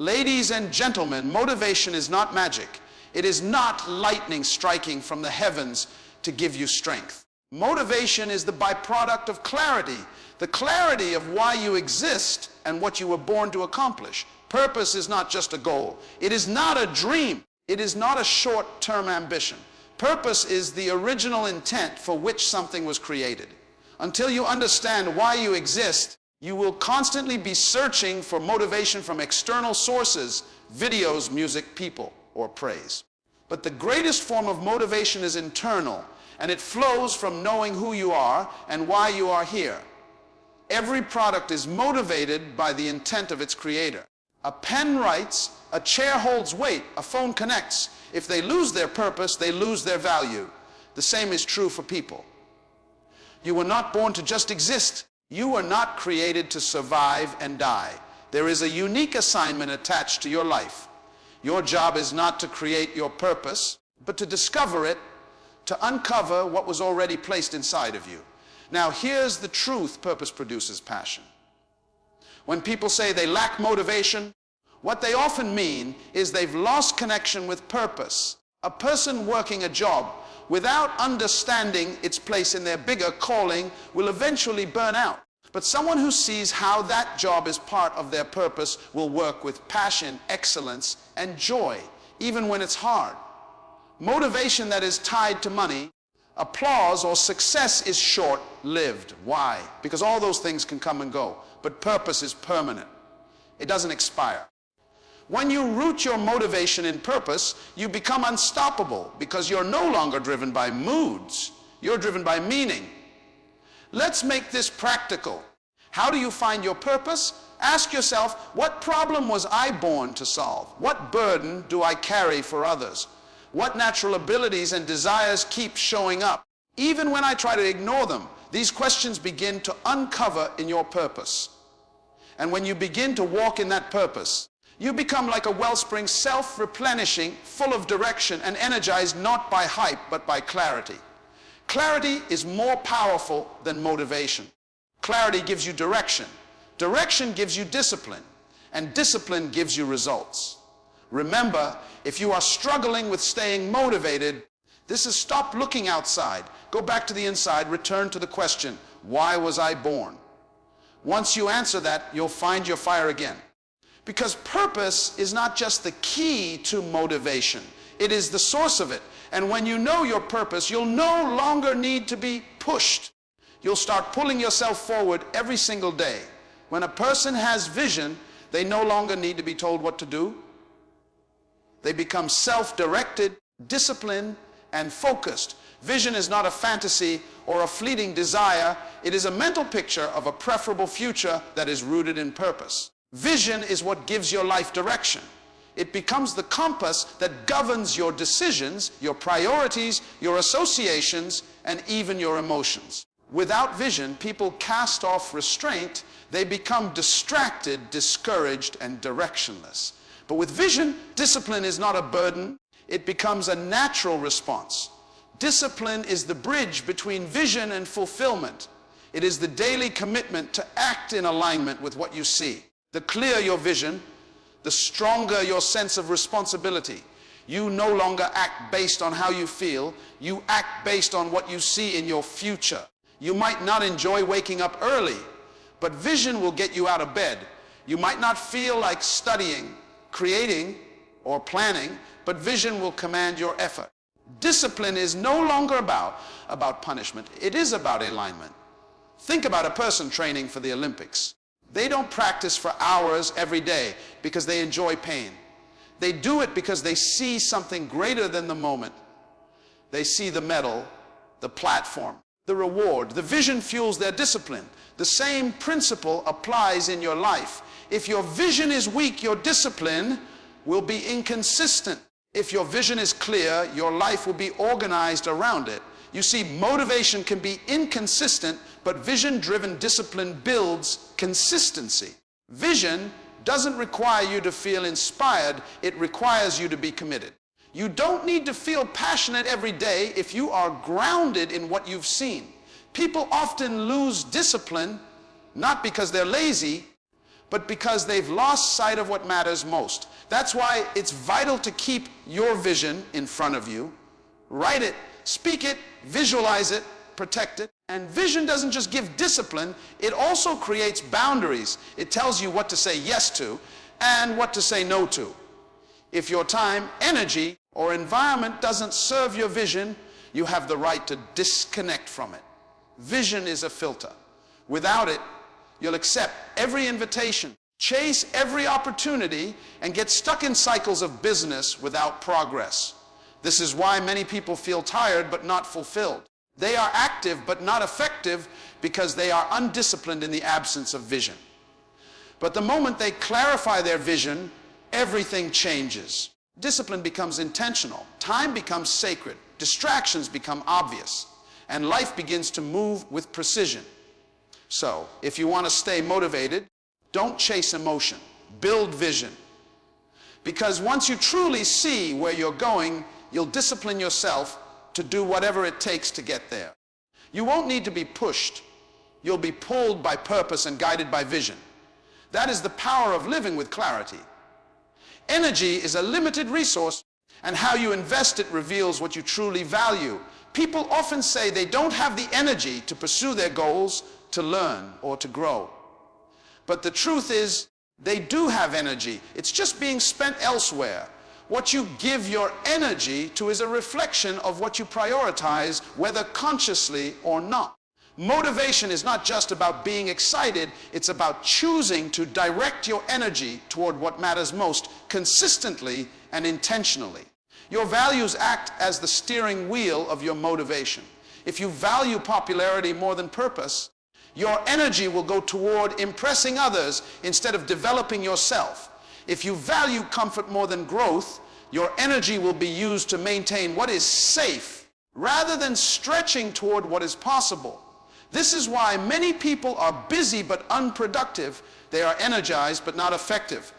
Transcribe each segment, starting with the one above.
Ladies and gentlemen, motivation is not magic. It is not lightning striking from the heavens to give you strength. Motivation is the byproduct of clarity, the clarity of why you exist and what you were born to accomplish. Purpose is not just a goal. It is not a dream. It is not a short-term ambition. Purpose is the original intent for which something was created. Until you understand why you exist, you will constantly be searching for motivation from external sources, videos, music, people, or praise. But the greatest form of motivation is internal, and it flows from knowing who you are and why you are here. Every product is motivated by the intent of its creator. A pen writes, a chair holds weight, a phone connects. If they lose their purpose, they lose their value. The same is true for people. You were not born to just exist. You were not created to survive and die. There is a unique assignment attached to your life. Your job is not to create your purpose, but to discover it, to uncover what was already placed inside of you. Now, here's the truth: purpose produces passion. When people say they lack motivation, what they often mean is they've lost connection with purpose. A person working a job without understanding its place in their bigger calling will eventually burn out. But someone who sees how that job is part of their purpose will work with passion, excellence, and joy, even when it's hard. Motivation that is tied to money, applause, or success is short-lived. Why? Because all those things can come and go. But purpose is permanent. It doesn't expire. When you root your motivation in purpose, you become unstoppable because you're no longer driven by moods. You're driven by meaning. Let's make this practical. How do you find your purpose? Ask yourself, what problem was I born to solve? What burden do I carry for others? What natural abilities and desires keep showing up? Even when I try to ignore them, these questions begin to uncover in your purpose. And when you begin to walk in that purpose, you become like a wellspring, self-replenishing, full of direction, and energized not by hype, but by clarity. Clarity is more powerful than motivation. Clarity gives you direction. Direction gives you discipline. And discipline gives you results. Remember, if you are struggling with staying motivated, this is stop looking outside. Go back to the inside. Return to the question, why was I born? Once you answer that, you'll find your fire again. Because purpose is not just the key to motivation. It is the source of it. And when you know your purpose, you'll no longer need to be pushed. You'll start pulling yourself forward every single day. When a person has vision, they no longer need to be told what to do. They become self-directed, disciplined, and focused. Vision is not a fantasy or a fleeting desire. It is a mental picture of a preferable future that is rooted in purpose. Vision is what gives your life direction. It becomes the compass that governs your decisions, your priorities, your associations, and even your emotions. Without vision, people cast off restraint. They become distracted, discouraged, and directionless. But with vision, discipline is not a burden. It becomes a natural response. Discipline is the bridge between vision and fulfillment. It is the daily commitment to act in alignment with what you see. The clearer your vision, the stronger your sense of responsibility. You no longer act based on how you feel. You act based on what you see in your future. You might not enjoy waking up early, but vision will get you out of bed. You might not feel like studying, creating, or planning, but vision will command your effort. Discipline is no longer about punishment. It is about alignment. Think about a person training for the Olympics. They don't practice for hours every day because they enjoy pain. They do it because they see something greater than the moment. They see the medal, the platform, the reward. The vision fuels their discipline. The same principle applies in your life. If your vision is weak, your discipline will be inconsistent. If your vision is clear, your life will be organized around it. You see, motivation can be inconsistent, but vision-driven discipline builds consistency. Vision doesn't require you to feel inspired. It requires you to be committed. You don't need to feel passionate every day if you are grounded in what you've seen. People often lose discipline, not because they're lazy, but because they've lost sight of what matters most. That's why it's vital to keep your vision in front of you. Write it, speak it, visualize it, protect it. And vision doesn't just give discipline, it also creates boundaries. It tells you what to say yes to and what to say no to. If your time, energy, or environment doesn't serve your vision, you have the right to disconnect from it. Vision is a filter. Without it, you'll accept every invitation, chase every opportunity, and get stuck in cycles of business without progress. This is why many people feel tired but not fulfilled. They are active but not effective because they are undisciplined in the absence of vision. But the moment they clarify their vision, everything changes. Discipline becomes intentional, time becomes sacred, distractions become obvious, and life begins to move with precision. So, if you want to stay motivated, don't chase emotion, build vision. Because once you truly see where you're going, you'll discipline yourself to do whatever it takes to get there. You won't need to be pushed. You'll be pulled by purpose and guided by vision. That is the power of living with clarity. Energy is a limited resource, and how you invest it reveals what you truly value. People often say they don't have the energy to pursue their goals, to learn, or to grow. But the truth is, they do have energy. It's just being spent elsewhere. What you give your energy to is a reflection of what you prioritize, whether consciously or not. Motivation is not just about being excited, it's about choosing to direct your energy toward what matters most, consistently and intentionally. Your values act as the steering wheel of your motivation. If you value popularity more than purpose, your energy will go toward impressing others instead of developing yourself. If you value comfort more than growth, your energy will be used to maintain what is safe rather than stretching toward what is possible. This is why many people are busy but unproductive. They are energized but not effective.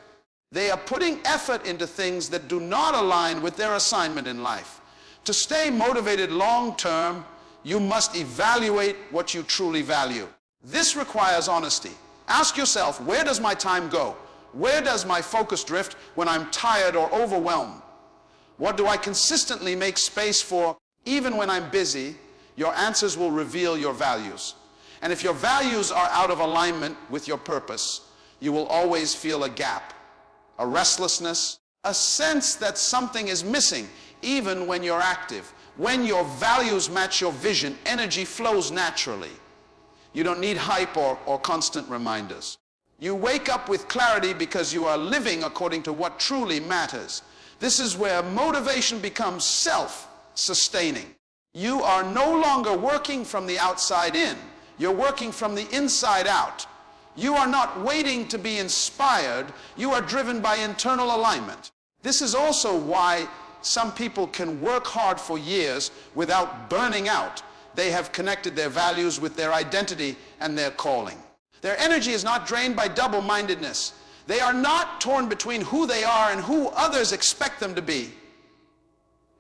They are putting effort into things that do not align with their assignment in life. To stay motivated long term, you must evaluate what you truly value. This requires honesty. Ask yourself, where does my time go? Where does my focus drift when I'm tired or overwhelmed? What do I consistently make space for even when I'm busy? Your answers will reveal your values. And if your values are out of alignment with your purpose, you will always feel a gap, a restlessness, a sense that something is missing, even when you're active. When your values match your vision, energy flows naturally. You don't need hype or constant reminders. You wake up with clarity because you are living according to what truly matters. This is where motivation becomes self-sustaining. You are no longer working from the outside in. You're working from the inside out. You are not waiting to be inspired. You are driven by internal alignment. This is also why some people can work hard for years without burning out. They have connected their values with their identity and their calling. Their energy is not drained by double-mindedness. They are not torn between who they are and who others expect them to be.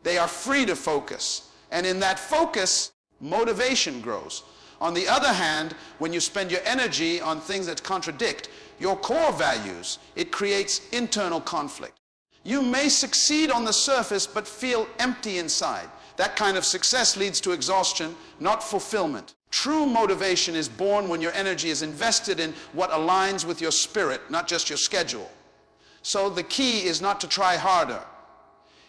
They are free to focus. And in that focus, motivation grows. On the other hand, when you spend your energy on things that contradict your core values, it creates internal conflict. You may succeed on the surface, but feel empty inside. That kind of success leads to exhaustion, not fulfillment. True motivation is born when your energy is invested in what aligns with your spirit, not just your schedule. So the key is not to try harder.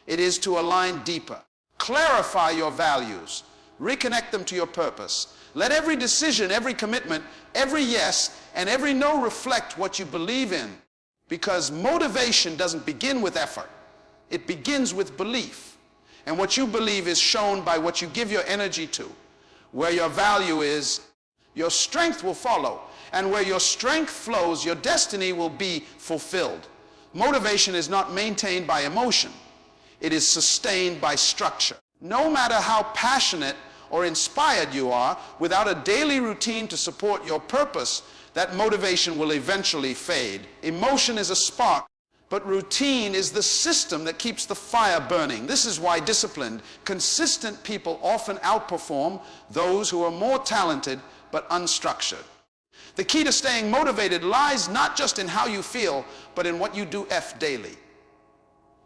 It is to align deeper. Clarify your values. Reconnect them to your purpose. Let every decision, every commitment, every yes, and every no reflect what you believe in. Because motivation doesn't begin with effort. It begins with belief. And what you believe is shown by what you give your energy to. Where your value is, your strength will follow. And where your strength flows, your destiny will be fulfilled. Motivation is not maintained by emotion. It is sustained by structure. No matter how passionate or inspired you are, without a daily routine to support your purpose, that motivation will eventually fade. Emotion is a spark, but routine is the system that keeps the fire burning. This is why disciplined, consistent people often outperform those who are more talented but unstructured. The key to staying motivated lies not just in how you feel, but in what you do daily.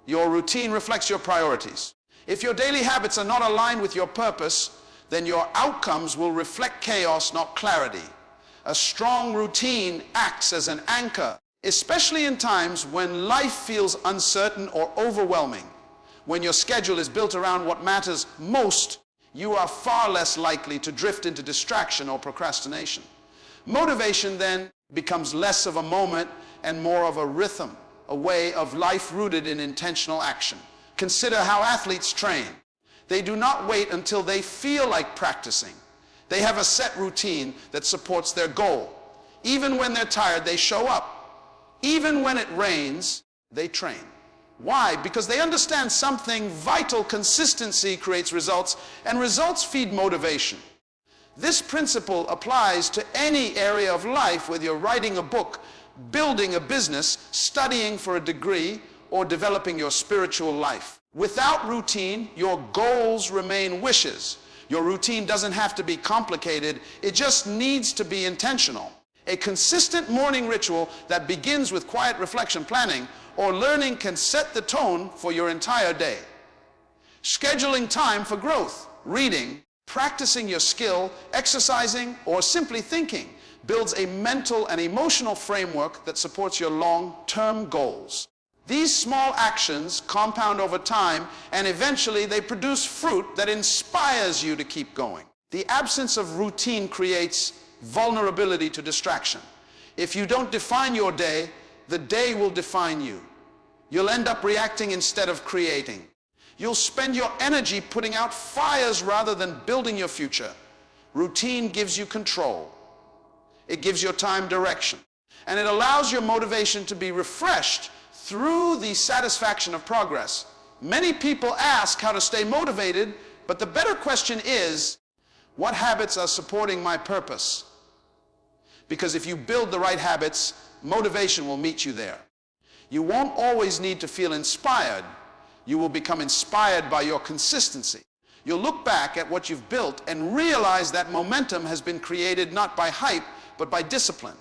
Your routine reflects your priorities. If your daily habits are not aligned with your purpose, then your outcomes will reflect chaos, not clarity. A strong routine acts as an anchor, especially in times when life feels uncertain or overwhelming. When your schedule is built around what matters most, you are far less likely to drift into distraction or procrastination. Motivation then becomes less of a moment and more of a rhythm, a way of life rooted in intentional action. Consider how athletes train. They do not wait until they feel like practicing. They have a set routine that supports their goal. Even when they're tired, they show up. Even when it rains, they train. Why? Because they understand something vital. Consistency creates results, and results feed motivation. This principle applies to any area of life, whether you're writing a book, building a business, studying for a degree, or developing your spiritual life. Without routine, your goals remain wishes. Your routine doesn't have to be complicated, it just needs to be intentional. A consistent morning ritual that begins with quiet reflection, planning, or learning can set the tone for your entire day. Scheduling time for growth, reading, practicing your skill, exercising, or simply thinking builds a mental and emotional framework that supports your long-term goals. These small actions compound over time, and eventually they produce fruit that inspires you to keep going. The absence of routine creates vulnerability to distraction. If you don't define your day, the day will define you. You'll end up reacting instead of creating. You'll spend your energy putting out fires rather than building your future. Routine gives you control. It gives your time direction. And it allows your motivation to be refreshed through the satisfaction of progress. Many people ask how to stay motivated, but the better question is, what habits are supporting my purpose? Because if you build the right habits, motivation will meet you there. You won't always need to feel inspired. You will become inspired by your consistency. You'll look back at what you've built and realize that momentum has been created not by hype, but by discipline.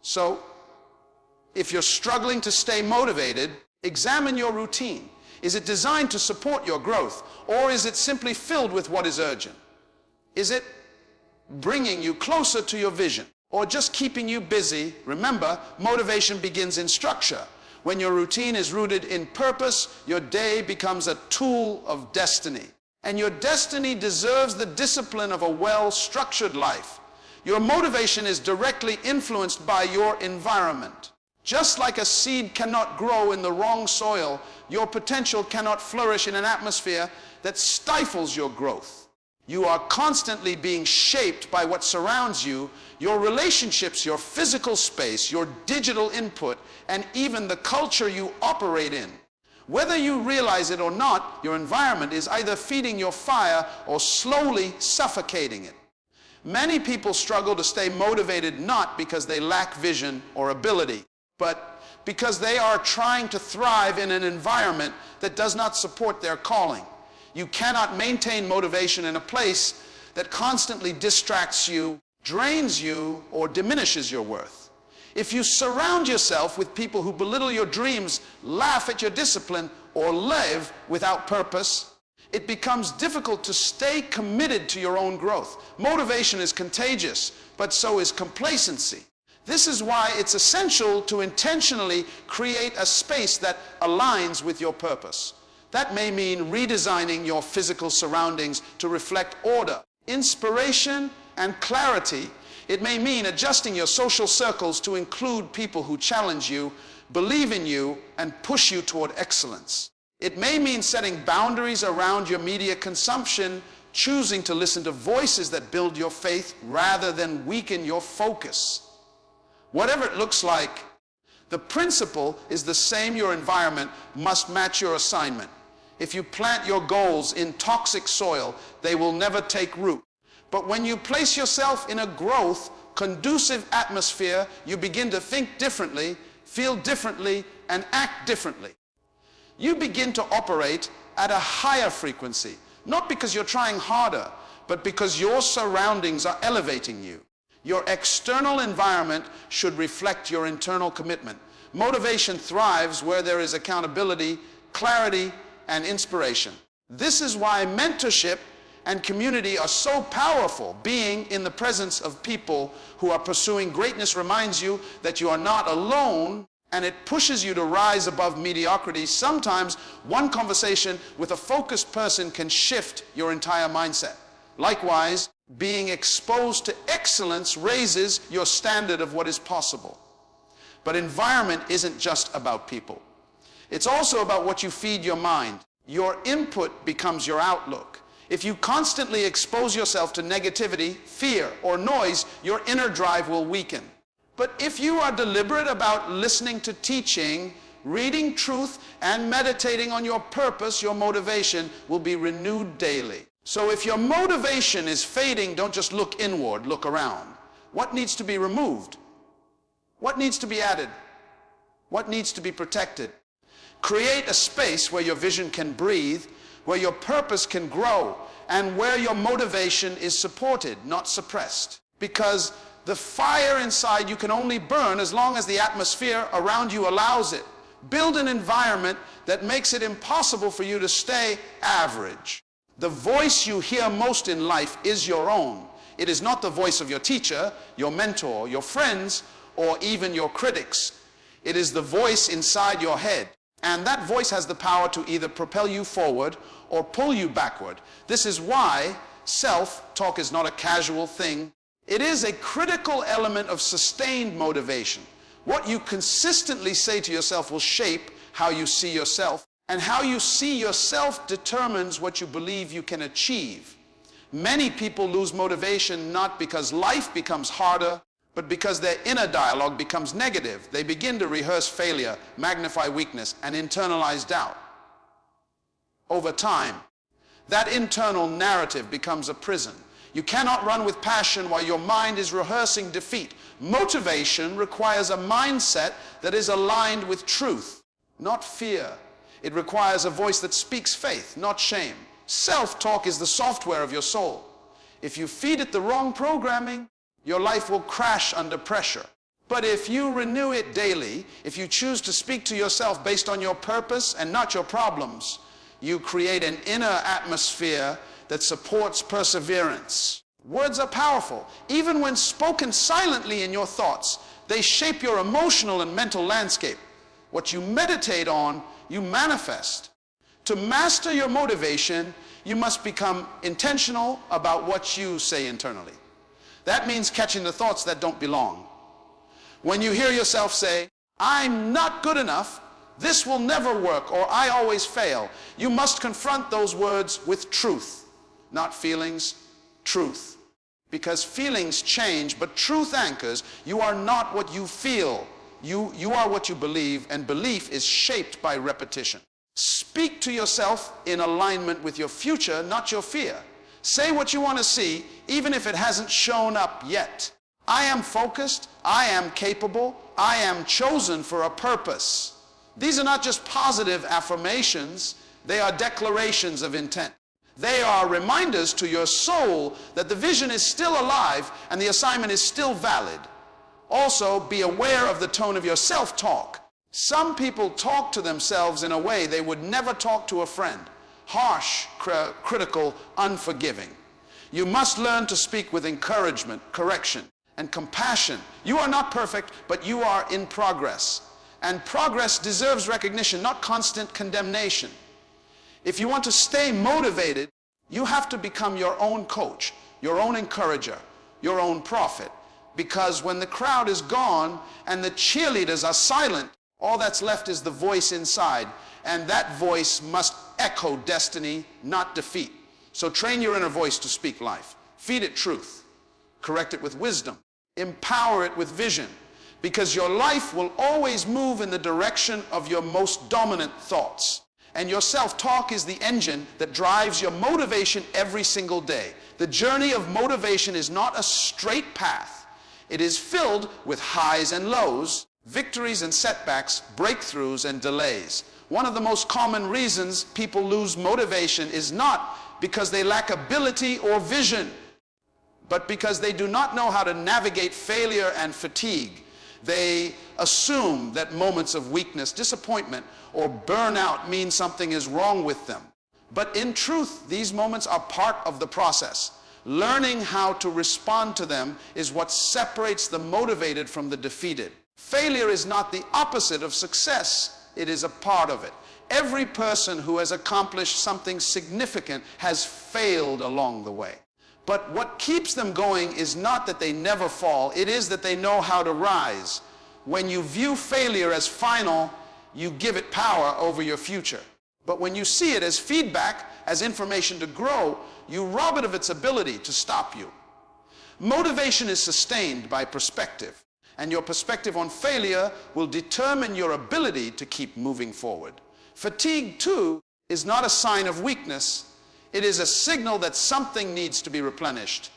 So, if you're struggling to stay motivated, examine your routine. Is it designed to support your growth, or is it simply filled with what is urgent? Is it bringing you closer to your vision, or just keeping you busy? Remember, motivation begins in structure. When your routine is rooted in purpose, your day becomes a tool of destiny. And your destiny deserves the discipline of a well-structured life. Your motivation is directly influenced by your environment. Just like a seed cannot grow in the wrong soil, your potential cannot flourish in an atmosphere that stifles your growth. You are constantly being shaped by what surrounds you, your relationships, your physical space, your digital input, and even the culture you operate in. Whether you realize it or not, your environment is either feeding your fire or slowly suffocating it. Many people struggle to stay motivated not because they lack vision or ability, but because they are trying to thrive in an environment that does not support their calling. You cannot maintain motivation in a place that constantly distracts you, drains you, or diminishes your worth. If you surround yourself with people who belittle your dreams, laugh at your discipline, or live without purpose, it becomes difficult to stay committed to your own growth. Motivation is contagious, but so is complacency. This is why it's essential to intentionally create a space that aligns with your purpose. That may mean redesigning your physical surroundings to reflect order, inspiration, and clarity. It may mean adjusting your social circles to include people who challenge you, believe in you, and push you toward excellence. It may mean setting boundaries around your media consumption, choosing to listen to voices that build your faith rather than weaken your focus. Whatever it looks like, the principle is the same. Your environment must match your assignment. If you plant your goals in toxic soil, they will never take root. But when you place yourself in a growth, conducive atmosphere, you begin to think differently, feel differently, and act differently. You begin to operate at a higher frequency, not because you're trying harder, but because your surroundings are elevating you. Your external environment should reflect your internal commitment. Motivation thrives where there is accountability, clarity, and inspiration. This is why mentorship and community are so powerful. Being in the presence of people who are pursuing greatness reminds you that you are not alone, and it pushes you to rise above mediocrity. Sometimes one conversation with a focused person can shift your entire mindset. Likewise, being exposed to excellence raises your standard of what is possible. But environment isn't just about people. It's also about what you feed your mind. Your input becomes your outlook. If you constantly expose yourself to negativity, fear, or noise, your inner drive will weaken. But if you are deliberate about listening to teaching, reading truth, and meditating on your purpose, your motivation will be renewed daily. So if your motivation is fading, don't just look inward, look around. What needs to be removed? What needs to be added? What needs to be protected? Create a space where your vision can breathe, where your purpose can grow, and where your motivation is supported, not suppressed. Because the fire inside you can only burn as long as the atmosphere around you allows it. Build an environment that makes it impossible for you to stay average. The voice you hear most in life is your own. It is not the voice of your teacher, your mentor, your friends, or even your critics. It is the voice inside your head. And that voice has the power to either propel you forward or pull you backward. This is why self-talk is not a casual thing. It is a critical element of sustained motivation. What you consistently say to yourself will shape how you see yourself, and how you see yourself determines what you believe you can achieve. Many people lose motivation not because life becomes harder, but because their inner dialogue becomes negative. They begin to rehearse failure, magnify weakness, and internalize doubt. Over time, that internal narrative becomes a prison. You cannot run with passion while your mind is rehearsing defeat. Motivation requires a mindset that is aligned with truth, not fear. It requires a voice that speaks faith, not shame. Self-talk is the software of your soul. If you feed it the wrong programming, your life will crash under pressure. But if you renew it daily, if you choose to speak to yourself based on your purpose and not your problems, you create an inner atmosphere that supports perseverance. Words are powerful. Even when spoken silently in your thoughts, they shape your emotional and mental landscape. What you meditate on, you manifest. To master your motivation, you must become intentional about what you say internally. That means catching the thoughts that don't belong. When you hear yourself say, "I'm not good enough, this will never work," or "I always fail," you must confront those words with truth, not feelings, truth. Because feelings change, but truth anchors. You are not what you feel. You are what you believe, and belief is shaped by repetition. Speak to yourself in alignment with your future, not your fear. Say what you want to see, even if it hasn't shown up yet. I am focused, I am capable, I am chosen for a purpose. These are not just positive affirmations, they are declarations of intent. They are reminders to your soul that the vision is still alive and the assignment is still valid. Also, be aware of the tone of your self-talk. Some people talk to themselves in a way they would never talk to a friend. Harsh, critical, unforgiving. You must learn to speak with encouragement, correction, and compassion. You are not perfect, but you are in progress. And progress deserves recognition, not constant condemnation. If you want to stay motivated, you have to become your own coach, your own encourager, your own prophet. Because when the crowd is gone and the cheerleaders are silent, all that's left is the voice inside. And that voice must echo destiny, not defeat. So train your inner voice to speak life. Feed it truth. Correct it with wisdom. Empower it with vision. Because your life will always move in the direction of your most dominant thoughts. And your self-talk is the engine that drives your motivation every single day. The journey of motivation is not a straight path. It is filled with highs and lows, victories and setbacks, breakthroughs and delays. One of the most common reasons people lose motivation is not because they lack ability or vision, But because they do not know how to navigate failure and fatigue, they assume that moments of weakness, disappointment, or burnout mean something is wrong with them. But in truth, these moments are part of the process. Learning how to respond to them is what separates the motivated from the defeated. Failure is not the opposite of success, it is a part of it. Every person who has accomplished something significant has failed along the way. But what keeps them going is not that they never fall, it is that they know how to rise. When you view failure as final, you give it power over your future. But when you see it as feedback, as information to grow, you rob it of its ability to stop you. Motivation is sustained by perspective, and your perspective on failure will determine your ability to keep moving forward. Fatigue, too, is not a sign of weakness. It is a signal that something needs to be replenished.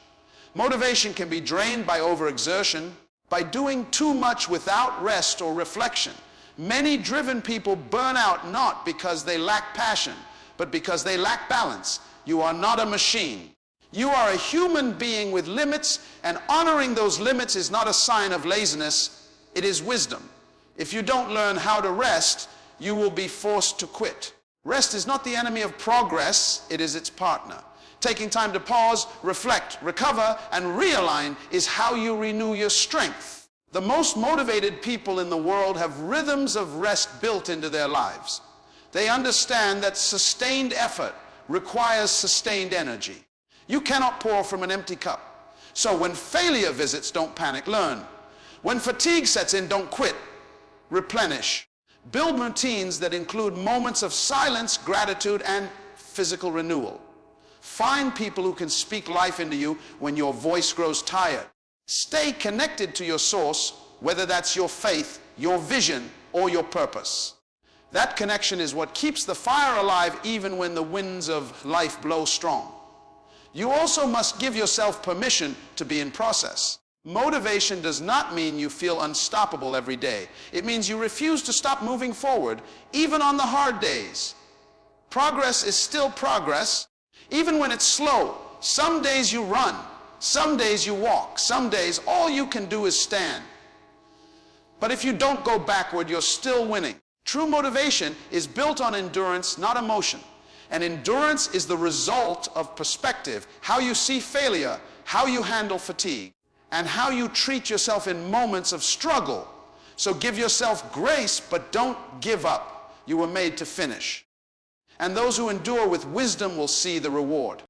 Motivation can be drained by overexertion, by doing too much without rest or reflection. Many driven people burn out not because they lack passion, but because they lack balance. You are not a machine. You are a human being with limits, and honoring those limits is not a sign of laziness, it is wisdom. If you don't learn how to rest, you will be forced to quit. Rest is not the enemy of progress, it is its partner. Taking time to pause, reflect, recover, and realign is how you renew your strength. The most motivated people in the world have rhythms of rest built into their lives. They understand that sustained effort requires sustained energy. You cannot pour from an empty cup. So when failure visits, don't panic, learn. When fatigue sets in, don't quit, replenish. Build routines that include moments of silence, gratitude, and physical renewal. Find people who can speak life into you when your voice grows tired. Stay connected to your source, whether that's your faith, your vision, or your purpose. That connection is what keeps the fire alive even when the winds of life blow strong. You also must give yourself permission to be in process. Motivation does not mean you feel unstoppable every day. It means you refuse to stop moving forward, even on the hard days. Progress is still progress, even when it's slow. Some days you run, some days you walk, some days all you can do is stand. But if you don't go backward, you're still winning. True motivation is built on endurance, not emotion. And endurance is the result of perspective, how you see failure, how you handle fatigue, and how you treat yourself in moments of struggle. So give yourself grace, but don't give up. You were made to finish. And those who endure with wisdom will see the reward.